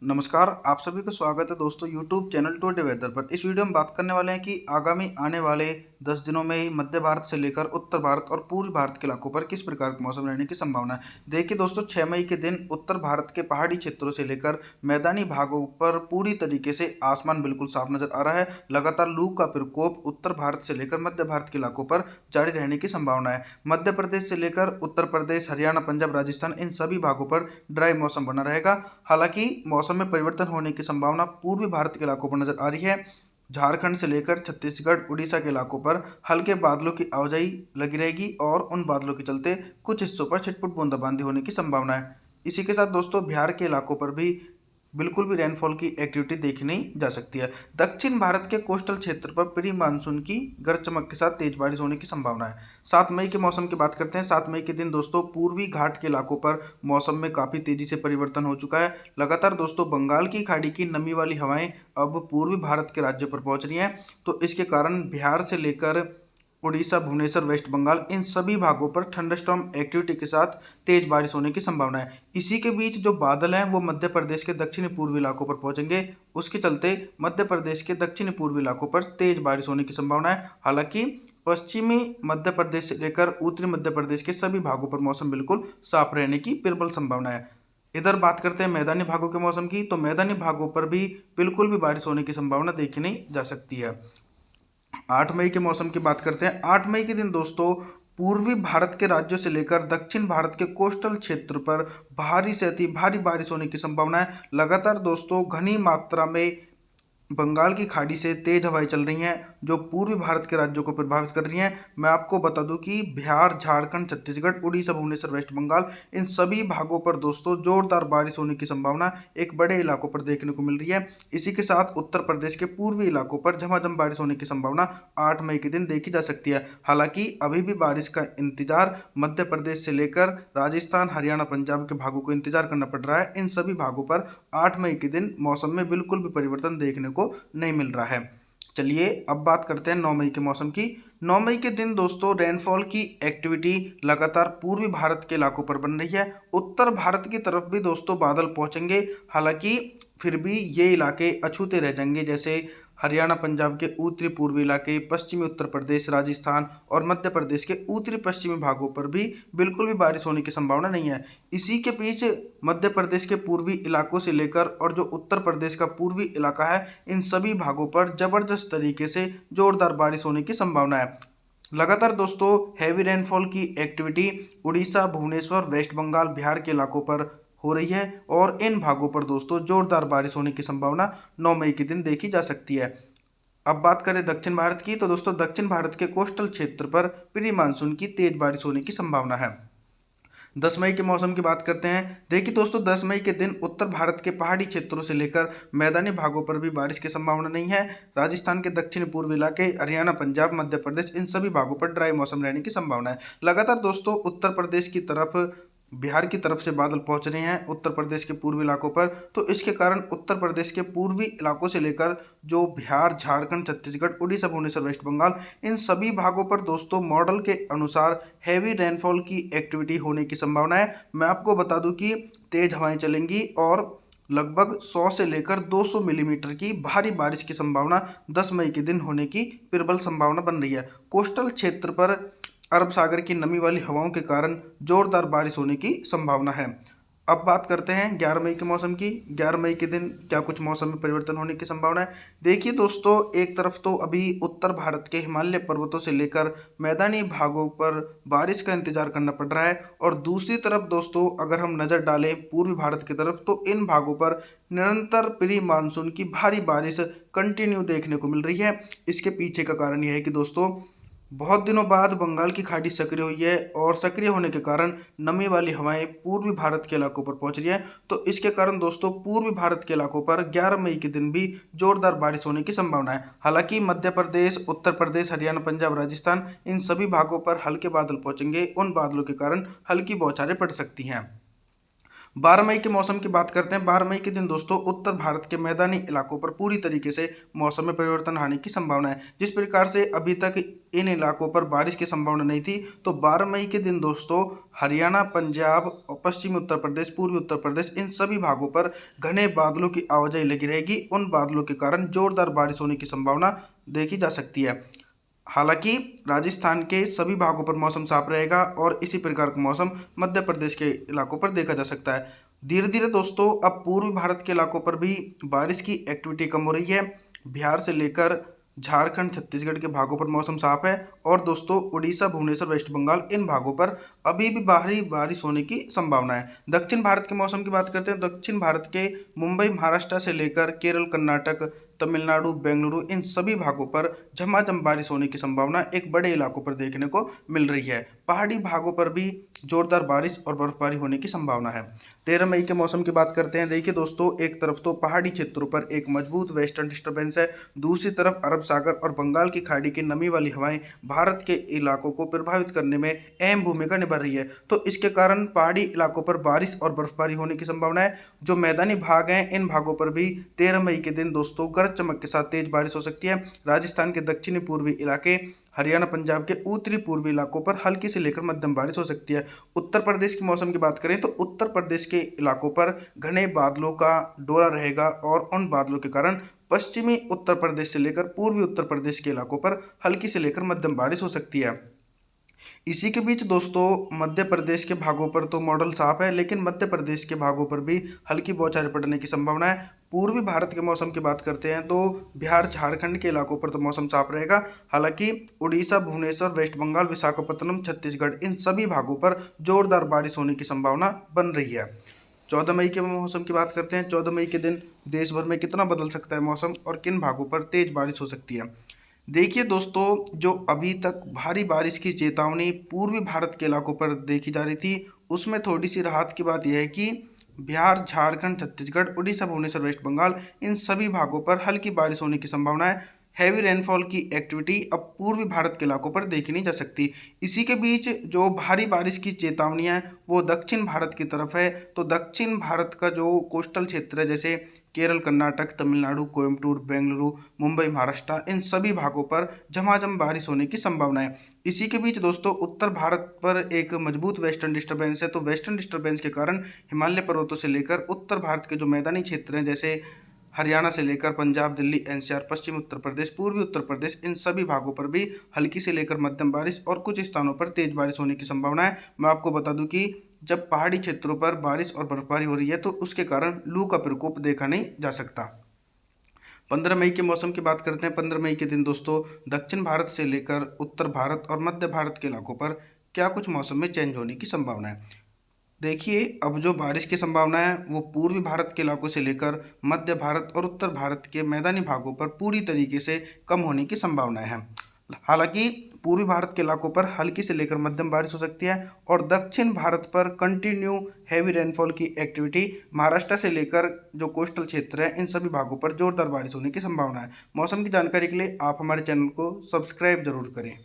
नमस्कार, आप सभी का स्वागत है दोस्तों यूट्यूब चैनल टुडे वेदर पर। इस वीडियो में बात करने वाले हैं कि आगामी आने वाले 10 दिनों में ही मध्य भारत से लेकर उत्तर भारत और पूर्वी भारत के इलाकों पर किस प्रकार का मौसम रहने की संभावना है। देखिए दोस्तों, 6 मई के दिन उत्तर भारत के पहाड़ी क्षेत्रों से लेकर मैदानी भागों पर पूरी तरीके से आसमान बिल्कुल साफ नजर आ रहा है। लगातार लू का प्रकोप उत्तर भारत से लेकर मध्य भारत के इलाकों पर जारी रहने की संभावना है। मध्य प्रदेश से लेकर उत्तर प्रदेश, हरियाणा, पंजाब, राजस्थान, इन सभी भागों पर ड्राई मौसम बना रहेगा। हालांकि मौसम में परिवर्तन होने की संभावना पूर्वी भारत के इलाकों पर नजर आ रही है। झारखंड से लेकर छत्तीसगढ़, उड़ीसा के इलाकों पर हल्के बादलों की आवाजाही लगी रहेगी और उन बादलों के चलते कुछ हिस्सों पर छिटपुट बूंदाबांदी होने की संभावना है। इसी के साथ दोस्तों, बिहार के इलाकों पर भी बिल्कुल भी रेनफॉल की एक्टिविटी देखी नहीं जा सकती है। दक्षिण भारत के कोस्टल क्षेत्र पर प्री मानसून की गरज चमक के साथ तेज बारिश होने की संभावना है। 7 मई के मौसम की बात करते हैं। 7 मई के दिन दोस्तों, पूर्वी घाट के इलाकों पर मौसम में काफ़ी तेजी से परिवर्तन हो चुका है। लगातार दोस्तों, बंगाल की खाड़ी की नमी वाली हवाएं अब पूर्वी भारत के राज्यों पर पहुंच रही हैं। तो इसके कारण बिहार से लेकर उड़ीसा, भुवनेश्वर, वेस्ट बंगाल, इन सभी भागों पर थंडरस्टॉर्म एक्टिविटी के साथ तेज बारिश होने की संभावना है। इसी के बीच जो बादल हैं वो मध्य प्रदेश के दक्षिणी पूर्वी इलाकों पर पहुंचेंगे। उसके चलते मध्य प्रदेश के दक्षिणी पूर्वी इलाकों पर तेज बारिश होने की संभावना है। हालांकि पश्चिमी मध्य प्रदेश से लेकर उत्तरी मध्य प्रदेश के सभी भागों पर मौसम बिल्कुल साफ रहने की प्रबल संभावना है। इधर बात करते हैं मैदानी भागों के मौसम की, तो मैदानी भागों पर भी बिल्कुल भी बारिश होने की संभावना देखी नहीं जा सकती है। 8 मई के मौसम की बात करते हैं। 8 मई के दिन दोस्तों, पूर्वी भारत के राज्यों से लेकर दक्षिण भारत के कोस्टल क्षेत्र पर भारी से अति भारी बारिश होने की संभावना है। लगातार दोस्तों, घनी मात्रा में बंगाल की खाड़ी से तेज हवाएं चल रही हैं जो पूर्वी भारत के राज्यों को प्रभावित कर रही हैं। मैं आपको बता दूं कि बिहार, झारखंड, छत्तीसगढ़, उड़ीसा, भुवनेश्वर, वेस्ट बंगाल, इन सभी भागों पर दोस्तों जोरदार बारिश होने की संभावना एक बड़े इलाकों पर देखने को मिल रही है। इसी के साथ उत्तर प्रदेश के पूर्वी इलाकों पर झमाझम बारिश होने की संभावना 8 मई के दिन देखी जा सकती है। हालांकि अभी भी बारिश का इंतजार मध्य प्रदेश से लेकर राजस्थान, हरियाणा, पंजाब के भागों को इंतजार करना पड़ रहा है। इन सभी भागों पर 8 मई के दिन मौसम में बिल्कुल भी परिवर्तन देखने को नहीं मिल रहा है। चलिए अब बात करते हैं 9 मई के मौसम की। 9 मई के दिन दोस्तों, रेनफॉल की एक्टिविटी लगातार पूर्वी भारत के इलाकों पर बन रही है। उत्तर भारत की तरफ भी दोस्तों बादल पहुंचेंगे। हालांकि फिर भी ये इलाके अछूते रह जाएंगे, जैसे हरियाणा, पंजाब के उत्तरी पूर्वी इलाके, पश्चिमी उत्तर प्रदेश, राजस्थान और मध्य प्रदेश के उत्तरी पश्चिमी भागों पर भी बिल्कुल भी बारिश होने की संभावना नहीं है। इसी के बीच मध्य प्रदेश के पूर्वी इलाकों से लेकर और जो उत्तर प्रदेश का पूर्वी इलाका है, इन सभी भागों पर जबरदस्त तरीके से जोरदार बारिश होने की संभावना है। लगातार दोस्तों, हैवी रेनफॉल की एक्टिविटी उड़ीसा, भुवनेश्वर, वेस्ट बंगाल, बिहार के इलाकों पर हो रही है और इन भागों पर दोस्तों जोरदार बारिश होने की संभावना 9 मई के दिन देखी जा सकती है। अब बात करें दक्षिण भारत की, तो दोस्तों दक्षिण भारत के कोस्टल क्षेत्र पर प्री मानसून की तेज बारिश होने की संभावना है। 10 मई के मौसम की बात करते हैं। देखिए दोस्तों, 10 मई के दिन उत्तर भारत के पहाड़ी क्षेत्रों से लेकर मैदानी भागों पर भी बारिश की संभावना नहीं है। राजस्थान के दक्षिण पूर्वी इलाके, हरियाणा, पंजाब, मध्य प्रदेश, इन सभी भागों पर ड्राई मौसम रहने की संभावना है। लगातार दोस्तों, उत्तर प्रदेश की तरफ, बिहार की तरफ से बादल पहुंच रहे हैं उत्तर प्रदेश के पूर्वी इलाकों पर। तो इसके कारण उत्तर प्रदेश के पूर्वी इलाकों से लेकर जो बिहार, झारखंड, छत्तीसगढ़, उड़ीसा, भुवनेश्वर, वेस्ट बंगाल, इन सभी भागों पर दोस्तों मॉडल के अनुसार हैवी रेनफॉल की एक्टिविटी होने की संभावना है। मैं आपको बता दूं कि तेज हवाएं चलेंगी और लगभग 100 से लेकर 200 मिलीमीटर की भारी बारिश की संभावना 10 मई के दिन होने की प्रबल संभावना बन रही है। कोस्टल क्षेत्र पर अरब सागर की नमी वाली हवाओं के कारण जोरदार बारिश होने की संभावना है। अब बात करते हैं 11 मई के मौसम की। 11 मई के दिन क्या कुछ मौसम में परिवर्तन होने की संभावना है। देखिए दोस्तों, एक तरफ तो अभी उत्तर भारत के हिमालय पर्वतों से लेकर मैदानी भागों पर बारिश का इंतजार करना पड़ रहा है और दूसरी तरफ दोस्तों, अगर हम नज़र डालें पूर्वी भारत की तरफ, तो इन भागों पर निरंतर प्री मानसून की भारी बारिश कंटिन्यू देखने को मिल रही है। इसके पीछे का कारण यह है कि दोस्तों, बहुत दिनों बाद बंगाल की खाड़ी सक्रिय हुई है और सक्रिय होने के कारण नमी वाली हवाएं पूर्वी भारत के इलाकों पर पहुंच रही हैं। तो इसके कारण दोस्तों, पूर्वी भारत के इलाकों पर 11 मई के दिन भी जोरदार बारिश होने की संभावना है। हालांकि मध्य प्रदेश, उत्तर प्रदेश, हरियाणा, पंजाब, राजस्थान, इन सभी भागों पर हल्के बादल पहुंचेंगे। उन बादलों के कारण हल्की बौछारें पड़ सकती हैं। 12 मई के मौसम की बात करते हैं। 12 मई के दिन दोस्तों उत्तर भारत के मैदानी इलाकों पर पूरी तरीके से मौसम में परिवर्तन आने की संभावना है। जिस प्रकार से अभी तक इन इलाकों पर बारिश की संभावना नहीं थी, तो 12 मई के दिन दोस्तों हरियाणा, पंजाब और पश्चिमी उत्तर प्रदेश, पूर्वी उत्तर प्रदेश, इन सभी भागों पर घने बादलों की आवाजाही लगी रहेगी। उन बादलों के कारण जोरदार बारिश होने की संभावना देखी जा सकती है। हालांकि राजस्थान के सभी भागों पर मौसम साफ रहेगा और इसी प्रकार का मौसम मध्य प्रदेश के इलाकों पर देखा जा सकता है। धीरे धीरे दोस्तों अब पूर्वी भारत के इलाकों पर भी बारिश की एक्टिविटी कम हो रही है। बिहार से लेकर झारखंड, छत्तीसगढ़ के भागों पर मौसम साफ है और दोस्तों उड़ीसा, भुवनेश्वर, वेस्ट बंगाल, इन भागों पर अभी भी भारी बारिश होने की संभावना है। दक्षिण भारत के मौसम की बात करते हैं। दक्षिण भारत के मुंबई, महाराष्ट्र से लेकर केरल, कर्नाटक, तमिलनाडु, बेंगलुरु, इन सभी भागों पर झमाझम बारिश होने की संभावना एक बड़े इलाकों पर देखने को मिल रही है। पहाड़ी भागों पर भी जोरदार बारिश और बर्फबारी होने की संभावना है। 13 मई के मौसम की बात करते हैं। देखिए दोस्तों, एक तरफ तो पहाड़ी क्षेत्रों पर एक मजबूत वेस्टर्न डिस्टर्बेंस है, दूसरी तरफ अरब सागर और बंगाल की खाड़ी की नमी वाली हवाएं भारत के इलाकों को प्रभावित करने में अहम भूमिका निभा रही है। तो इसके कारण पहाड़ी इलाकों पर बारिश और बर्फबारी होने की संभावना है। जो मैदानी भाग हैं, इन भागों पर भी 13 मई के दिन दोस्तों गरज चमक के साथ तेज बारिश हो सकती है। राजस्थान के दक्षिणी पूर्वी इलाके, हरियाणा, पंजाब के उत्तरी पूर्वी इलाकों पर हल्की से लेकर मध्यम बारिश हो सकती है। उत्तर प्रदेश के मौसम की बात करें तो उत्तर प्रदेश के इलाकों पर घने बादलों का डोरा रहेगा और उन बादलों के कारण पश्चिमी उत्तर प्रदेश से लेकर पूर्वी उत्तर प्रदेश के इलाकों पर हल्की से लेकर मध्यम बारिश हो सकती है। इसी के बीच दोस्तों मध्य प्रदेश के भागों पर तो मॉडल साफ है, लेकिन मध्य प्रदेश के भागों पर भी हल्की बौछारें पड़ने की संभावना है। पूर्वी भारत के मौसम की बात करते हैं तो बिहार, झारखंड के इलाकों पर तो मौसम साफ रहेगा। हालांकि उड़ीसा, भुवनेश्वर, वेस्ट बंगाल, विशाखापत्तनम, छत्तीसगढ़, इन सभी भागों पर जोरदार बारिश होने की संभावना बन रही है। 14 मई के मौसम की बात करते हैं। 14 मई के दिन देश भर में कितना बदल सकता है मौसम और किन भागों पर तेज बारिश हो सकती है। देखिए दोस्तों, जो अभी तक भारी बारिश की चेतावनी पूर्वी भारत के इलाकों पर देखी जा रही थी, उसमें थोड़ी सी राहत की बात यह है कि बिहार, झारखंड, छत्तीसगढ़, उड़ीसा, भुवनेश्वर, वेस्ट बंगाल, इन सभी भागों पर हल्की बारिश होने की संभावना है। हैवी रेनफॉल की एक्टिविटी अब पूर्वी भारत के इलाकों पर देखी नहीं जा सकती। इसी के बीच जो भारी बारिश की चेतावनियां हैं वो दक्षिण भारत की तरफ है। तो दक्षिण भारत का जो कोस्टल क्षेत्र है, जैसे केरल, कर्नाटक, तमिलनाडु, कोयम्बटूर, बेंगलुरु, मुंबई, महाराष्ट्र, इन सभी भागों पर झमाझम बारिश होने की संभावना है। इसी के बीच दोस्तों उत्तर भारत पर एक मजबूत वेस्टर्न डिस्टर्बेंस है। तो वेस्टर्न डिस्टर्बेंस के कारण हिमालय पर्वतों से लेकर उत्तर भारत के जो मैदानी क्षेत्र हैं, जैसे हरियाणा से लेकर पंजाब, दिल्ली, एनसीआर, पश्चिमी उत्तर प्रदेश, पूर्वी उत्तर प्रदेश, इन सभी भागों पर भी हल्की से लेकर मध्यम बारिश और कुछ स्थानों पर तेज बारिश होने की संभावना है। मैं आपको बता दूं कि जब पहाड़ी क्षेत्रों पर बारिश और बर्फबारी हो रही है तो उसके कारण लू का प्रकोप देखा नहीं जा सकता। 15 मई के मौसम की बात करते हैं। 15 मई के दिन दोस्तों दक्षिण भारत से लेकर उत्तर भारत और मध्य भारत के इलाकों पर क्या कुछ मौसम में चेंज होने की संभावना है। देखिए, अब जो बारिश की संभावना है वो पूर्वी भारत के इलाकों से लेकर मध्य भारत और उत्तर भारत के मैदानी भागों पर पूरी तरीके से कम होने की संभावना है। हालांकि पूर्वी भारत के इलाकों पर हल्की से लेकर मध्यम बारिश हो सकती है और दक्षिण भारत पर कंटिन्यू हैवी रेनफॉल की एक्टिविटी, महाराष्ट्र से लेकर जो कोस्टल क्षेत्र है इन सभी भागों पर जोरदार बारिश होने की संभावना है। मौसम की जानकारी के लिए आप हमारे चैनल को सब्सक्राइब जरूर करें।